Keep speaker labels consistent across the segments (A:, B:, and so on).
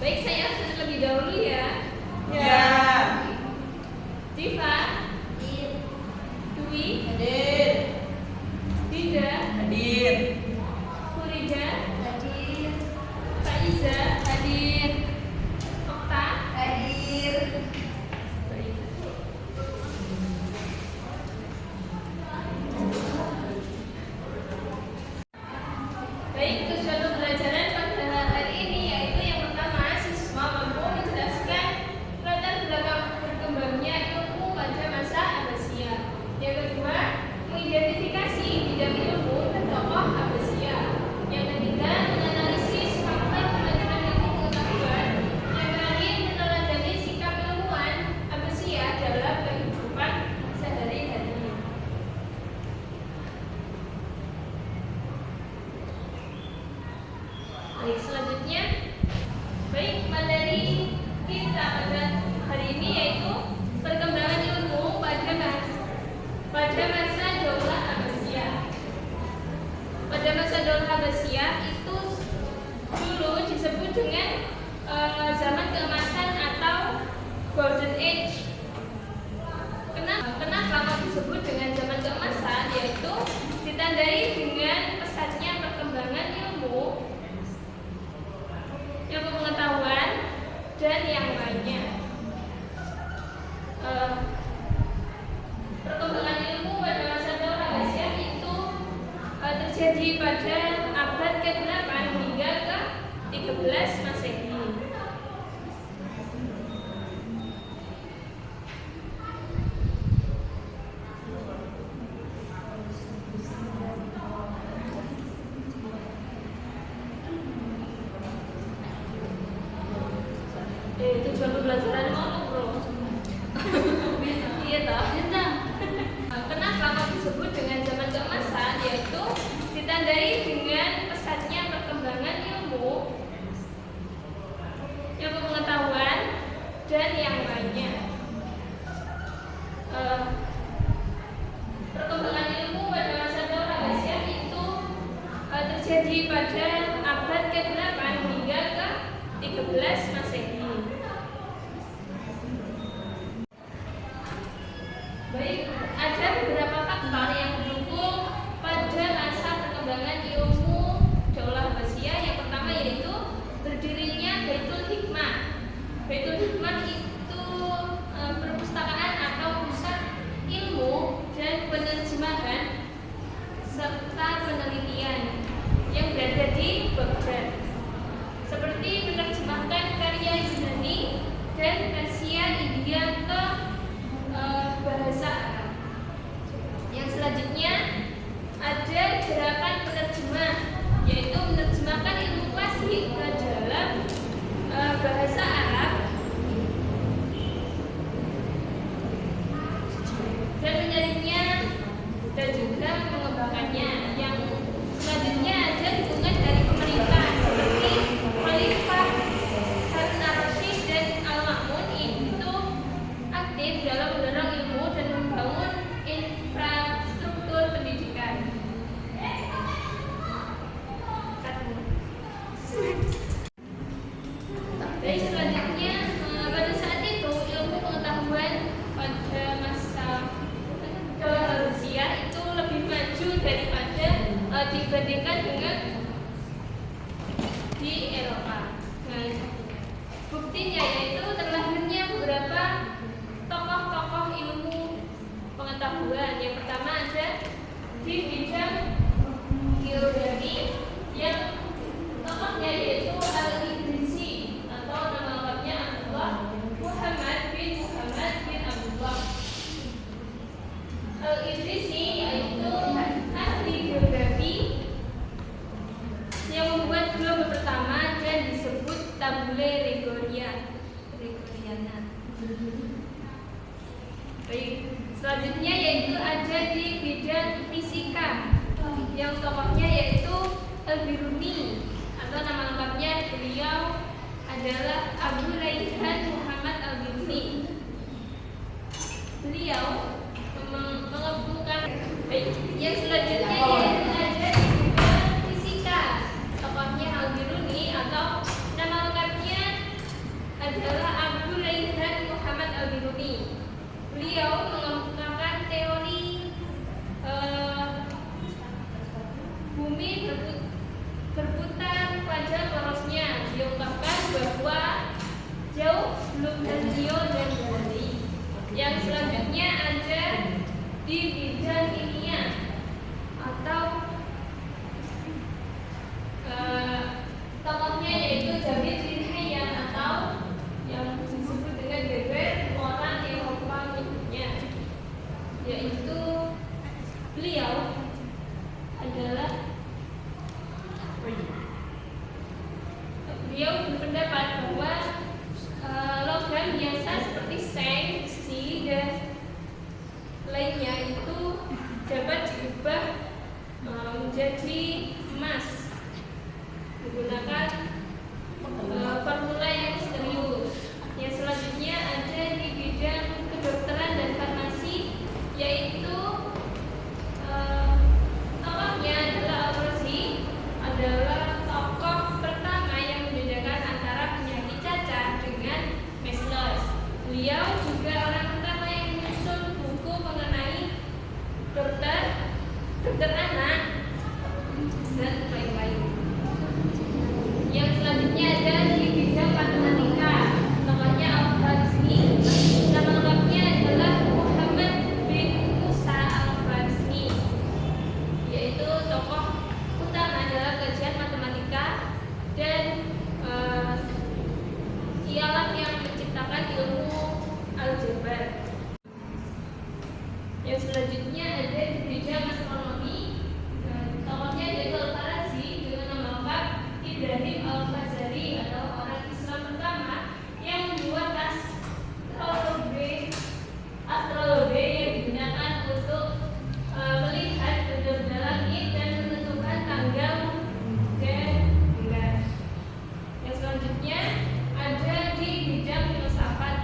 A: Baik, saya absen terlebih dahulu ya.
B: Ya.
A: Diva, Dwi,
B: Hadir.
A: Dinda,
B: Hadir.
A: Furida, Faiza,
C: Hadir.
A: Okta,
C: Hadir.
A: Baik, tujuan pembelajaran pada hari ini yaitu yang pertama, siswa mampu menjelaskan latar belakang berkembangnya ilmu pada masa Abbasiyah. Yang kedua, mengidentifikasi bidang ilmu dan tokoh Abbasiyah. Yang ketiga, menganalisis fakta kemajuan ilmu pengetahuan. Yang terakhir, meneladani sikap ilmuwan Abbasiyah dalam kehidupan sehari-hari. Baik, selanjutnya, baik materi kita pada hari ini yaitu perkembangan ilmu pada masa Daulah Abbasiyah. Pada masa Daulah Abbasiyah itu dulu disebut dengan zaman keemasan atau Golden Age. Kenapa kok disebut dengan zaman keemasan? Yaitu ditandai dengan pesatnya perkembangan ilmu pengetahuan dan yang lainnya. Perkembangan ilmu pada masa Daulah Abbasiyah itu terjadi pada abad ke-8 hingga ke-13 Masehi. Tujuan pembelajaran ngomong bro. Iya toh. Kenapa kok disebut dengan zaman keemasan? Yaitu ditandai dengan pesatnya perkembangan ilmu pengetahuan dan yang lainnya. Perkembangan ilmu pada masa Daulah Abbasiyah itu terjadi pada abad ke-8 hingga ke-13 Masehi. Baik, ada beberapa faktor yang mendukung pada masa perkembangan ilmu Daulah Abbasiyah. Yang pertama yaitu berdirinya Baitul Hikmah. Baitul Hikmah itu perpustakaan atau pusat ilmu dan penerjemahan serta penelitian yang berada di Baghdad, seperti menerjemahkan karya Yunani dan Persia India ke bahasa Arab. Yang selanjutnya ada gerakan penerjemah, yaitu menerjemahkan ilmu klasik ke dalam bahasa Arab dan menyaringnya dan juga mengembangkannya. Yang selanjutnya ada dukungan dari pemerintah seperti Khalifah Harun al-Rashid dan Al-Ma'mun itu aktif dalam mendorong ilmu dan membangun infrastruktur pendidikan. Baik, selanjutnya pada saat itu ilmu pengetahuan pada masa Daulah Abbasiyah itu lebih maju daripada dibandingkan dengan di Eropa. Nah, buktinya yaitu terlahirnya beberapa tokoh-tokoh ilmu pengetahuan. Yang pertama ada di bidang geografi yang tokohnya yaitu Al-Idrisi atau nama lengkapnya Abdullah Muhammad bin Abdullah. Al-Idrisi yaitu ahli geografi yang membuat globe pertama dan disebut tabule Gregoriana. Baik, selanjutnya yaitu ada di bidang fisika yang tokohnya yaitu Al-Biruni atau nama lengkapnya beliau adalah Abu Raihan Muhammad Al-Biruni. Beliau mengumpulkan. Baik, yang selanjutnya yaitu ada di bidang fisika tokohnya Al-Biruni atau nama lengkapnya Yang selanjutnya ada di bidang kimia atau tokohnya yaitu Jabir bin Hayyan atau yang disebut dengan Geber orang Eropa berikutnya, yaitu beliau adalah beliau berpendapat bahwa logam biasa seperti seng, besi, dan lainnya itu dapat diubah menjadi emas menggunakan formula yang misterius. Yang selanjutnya ada di bidang kedokteran dan farmasi, yaitu tokohnya adalah Al-Razi, adalah tokoh pertama yang membedakan antara penyakit cacar dengan measles. Beliau juga orang pertama yang menyusun buku mengenai dokter anak dan lain-lain. Yang selanjutnya ada di bidang matematika, tokohnya Al-Khwarizmi. Nama lengkapnya adalah Muhammad bin Musa Al-Khwarizmi, yaitu tokoh utama dalam kajian matematika dan ialah yang menciptakan ilmu aljabar. Yang selanjutnya ada di bidang astronomi, tokohnya yaitu Al-Farazi dengan nama lengkap Ibrahim Al-Fazari, atau orang Islam pertama yang membuat astrologi yang digunakan untuk melihat benda-benda langit dan menentukan tanggal dan bulan. Yang selanjutnya ada di bidang filsafat.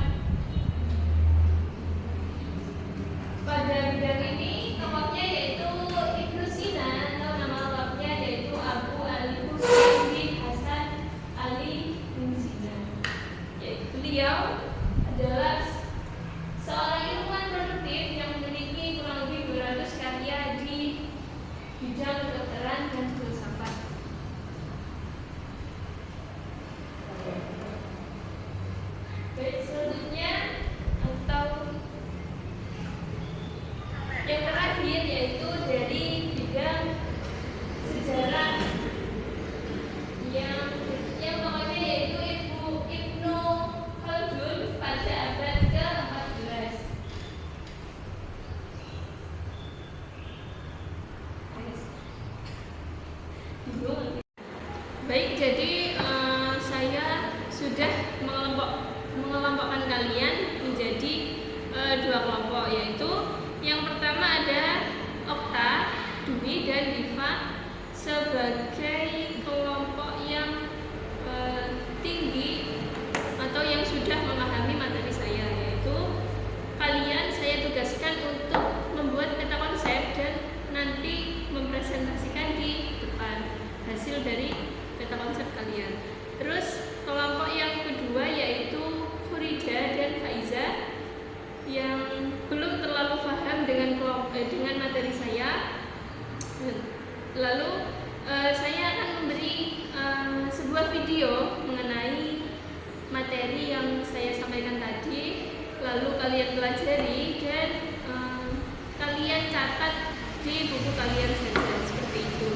A: Pada bidang ini tokohnya yaitu Ibnu Sina, atau nama lengkapnya yaitu Abu Ali Husain bin Hasan Ali bin Sina. Beliau adalah seorang ilmuwan produktif yang memiliki kurang lebih 200 karya di bidang kedokteran dan filsafat. Baik, selanjutnya atau yang terakhir yaitu dari bidang sejarah, yang pokoknya yaitu Ibnu Khaldun pada abad ke-14. Baik, jadi saya sudah mengelompokkan kalian menjadi dua kelompok, yaitu yang pertama ada Okta, Dwi, dan Diva sebagai kelompok yang tinggi atau yang sudah memahami materi saya, yaitu kalian saya tugaskan untuk membuat peta konsep dan nanti mempresentasikan di depan hasil dari peta konsep kalian. Terus kelompok yang kedua yaitu Furida dan Faiza yang belum terlalu paham dengan materi saya. Lalu saya akan memberi sebuah video mengenai materi yang saya sampaikan tadi, lalu kalian pelajari dan kalian catat di buku kalian saja, seperti itu.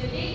A: Jadi